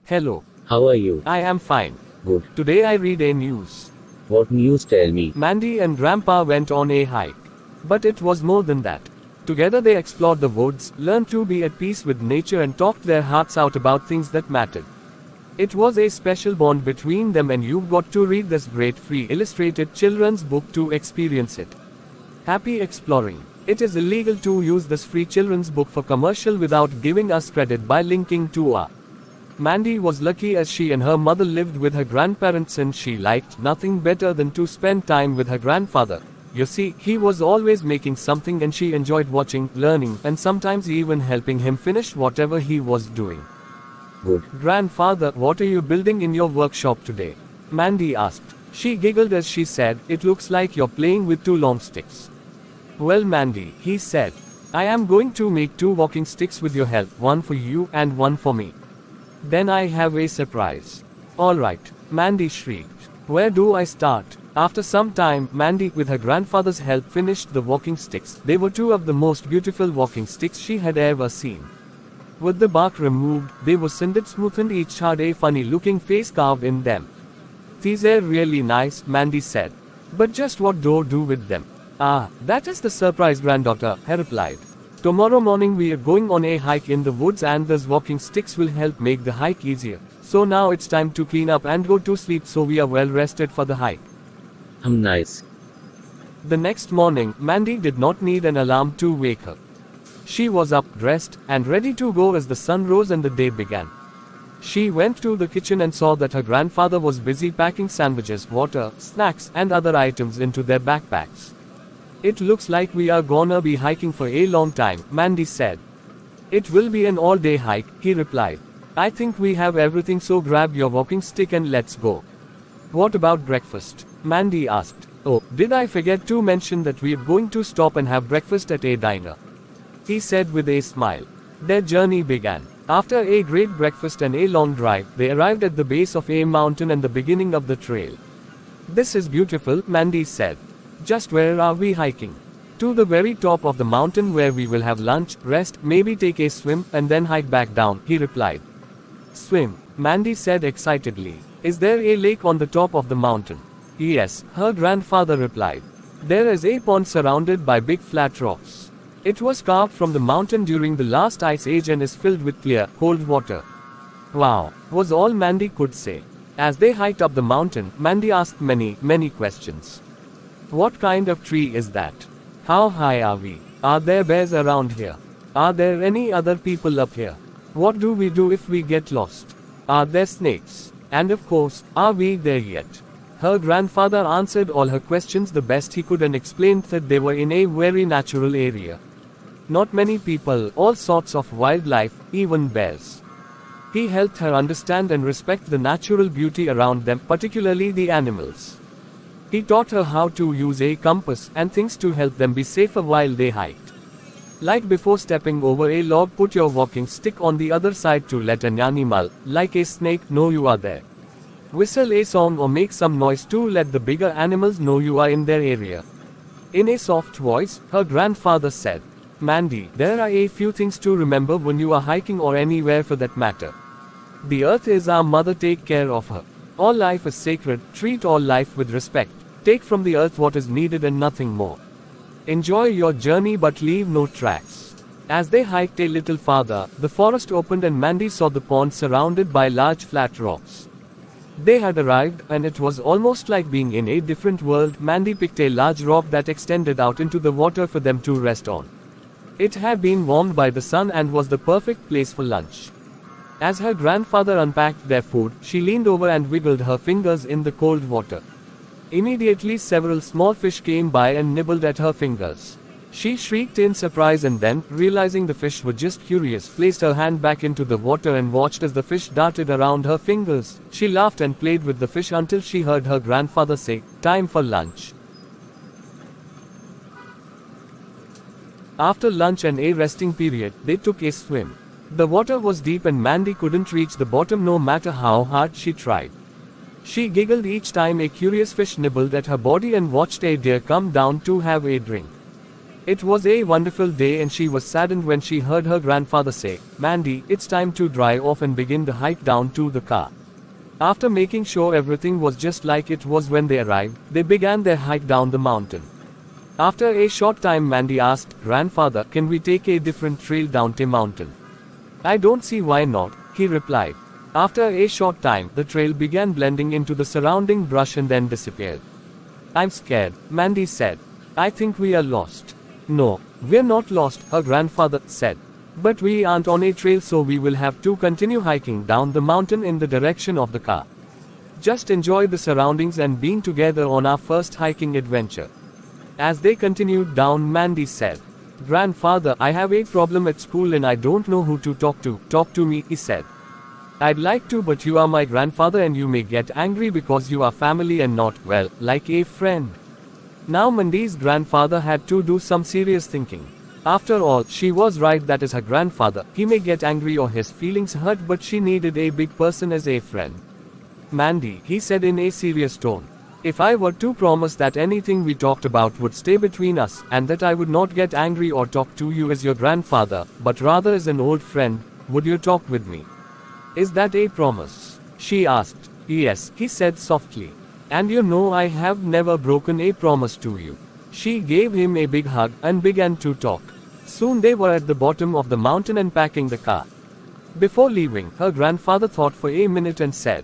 Hello. How are you? I am fine. Good. Today I read a news. What news? Tell me. Mandy and Grandpa went on a hike. But it was more than that. Together they explored the woods, learned to be at peace with nature and talked their hearts out about things that mattered. It was a special bond between them, and you've got to read this great free illustrated children's book to experience it. Happy exploring. It is illegal to use this free children's book for commercial without giving us credit by linking to our. Mandy was lucky, as she and her mother lived with her grandparents and she liked nothing better than to spend time with her grandfather. You see, he was always making something and she enjoyed watching, learning, and sometimes even helping him finish whatever he was doing. Good. Grandfather, what are you building in your workshop today? Mandy asked. She giggled as she said, "It looks like you're playing with two long sticks." "Well, Mandy," he said, "I am going to make two walking sticks with your help, one for you and one for me. Then I have a surprise." "All right," Mandy shrieked. "Where do I start?" After some time, Mandy, with her grandfather's help, finished the walking sticks. They were two of the most beautiful walking sticks she had ever seen. With the bark removed, they were sanded smooth and each had a funny-looking face carved in them. "These are really nice," Mandy said. "But just what do I do with them?" "Ah, that is the surprise, granddaughter," he replied. "Tomorrow morning we are going on a hike in the woods and those walking sticks will help make the hike easier. So now it's time to clean up and go to sleep so we are well rested for the hike." Nice. The next morning, Mandy did not need an alarm to wake her. She was up, dressed, and ready to go as the sun rose and the day began. She went to the kitchen and saw that her grandfather was busy packing sandwiches, water, snacks, and other items into their backpacks. "It looks like we are gonna be hiking for a long time," Mandy said. "It will be an all-day hike," he replied. "I think we have everything, so grab your walking stick and let's go." "What about breakfast?" Mandy asked. "Oh, did I forget to mention that we are going to stop and have breakfast at a diner?" he said with a smile. Their journey began. After a great breakfast and a long drive, they arrived at the base of a mountain and the beginning of the trail. "This is beautiful," Mandy said. "Just where are we hiking?" "To the very top of the mountain where we will have lunch, rest, maybe take a swim, and then hike back down," he replied. "Swim?" Mandy said excitedly. "Is there a lake on the top of the mountain?" "Yes," her grandfather replied. "There is a pond surrounded by big flat rocks. It was carved from the mountain during the last ice age and is filled with clear, cold water." "Wow," was all Mandy could say. As they hiked up the mountain, Mandy asked many questions. "What kind of tree is that? How high are we? Are there bears around here? Are there any other people up here? What do we do if we get lost? Are there snakes? And of course, are we there yet?" Her grandfather answered all her questions the best he could and explained that they were in a very natural area. Not many people, all sorts of wildlife, even bears. He helped her understand and respect the natural beauty around them, particularly the animals. He taught her how to use a compass and things to help them be safer while they hiked. Like before stepping over a log, put your walking stick on the other side to let an animal, like a snake, know you are there. Whistle a song or make some noise to let the bigger animals know you are in their area. In a soft voice, her grandfather said, "Mandy, there are a few things to remember when you are hiking or anywhere for that matter. The earth is our mother, take care of her. All life is sacred, treat all life with respect. Take from the earth what is needed and nothing more. Enjoy your journey but leave no tracks." As they hiked a little farther, the forest opened and Mandy saw the pond surrounded by large flat rocks. They had arrived, and it was almost like being in a different world. Mandy picked a large rock that extended out into the water for them to rest on. It had been warmed by the sun and was the perfect place for lunch. As her grandfather unpacked their food, she leaned over and wiggled her fingers in the cold water. Immediately several small fish came by and nibbled at her fingers. She shrieked in surprise and then, realizing the fish were just curious, placed her hand back into the water and watched as the fish darted around her fingers. She laughed and played with the fish until she heard her grandfather say, "Time for lunch." After lunch and a resting period, they took a swim. The water was deep and Mandy couldn't reach the bottom no matter how hard she tried. She giggled each time a curious fish nibbled at her body and watched a deer come down to have a drink. It was a wonderful day and she was saddened when she heard her grandfather say, "Mandy, it's time to dry off and begin the hike down to the car." After making sure everything was just like it was when they arrived, they began their hike down the mountain. After a short time, Mandy asked, "Grandfather, can we take a different trail down the mountain?" "I don't see why not," he replied. After a short time, the trail began blending into the surrounding brush and then disappeared. "I'm scared," Mandy said. "I think we are lost." "No, we're not lost," her grandfather said. "But we aren't on a trail, so we will have to continue hiking down the mountain in the direction of the car. Just enjoy the surroundings and being together on our first hiking adventure." As they continued down, Mandy said, "Grandfather, I have a problem at school and I don't know who to talk to." "Talk to me," he said. "I'd like to, but you are my grandfather and you may get angry because you are family and not, well, like a friend." Now Mandy's grandfather had to do some serious thinking. After all, she was right, that is her grandfather. He may get angry or his feelings hurt, but she needed a big person as a friend. "Mandy," he said in a serious tone, "if I were to promise that anything we talked about would stay between us, and that I would not get angry or talk to you as your grandfather, but rather as an old friend, would you talk with me? Is that a promise?" she asked. "Yes," he said softly. "And you know I have never broken a promise to you." She gave him a big hug and began to talk. Soon they were at the bottom of the mountain and packing the car. Before leaving, her grandfather thought for a minute and said,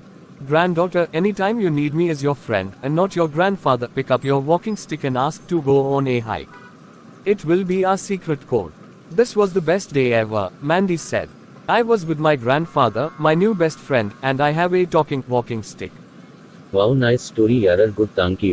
"Granddaughter, anytime you need me as your friend and not your grandfather, pick up your walking stick and ask to go on a hike. It will be our secret code." "This was the best day ever," Mandy said. "I was with my grandfather, my new best friend, and I have a talking walking stick." Wow, nice story, yaar. Good, thank you.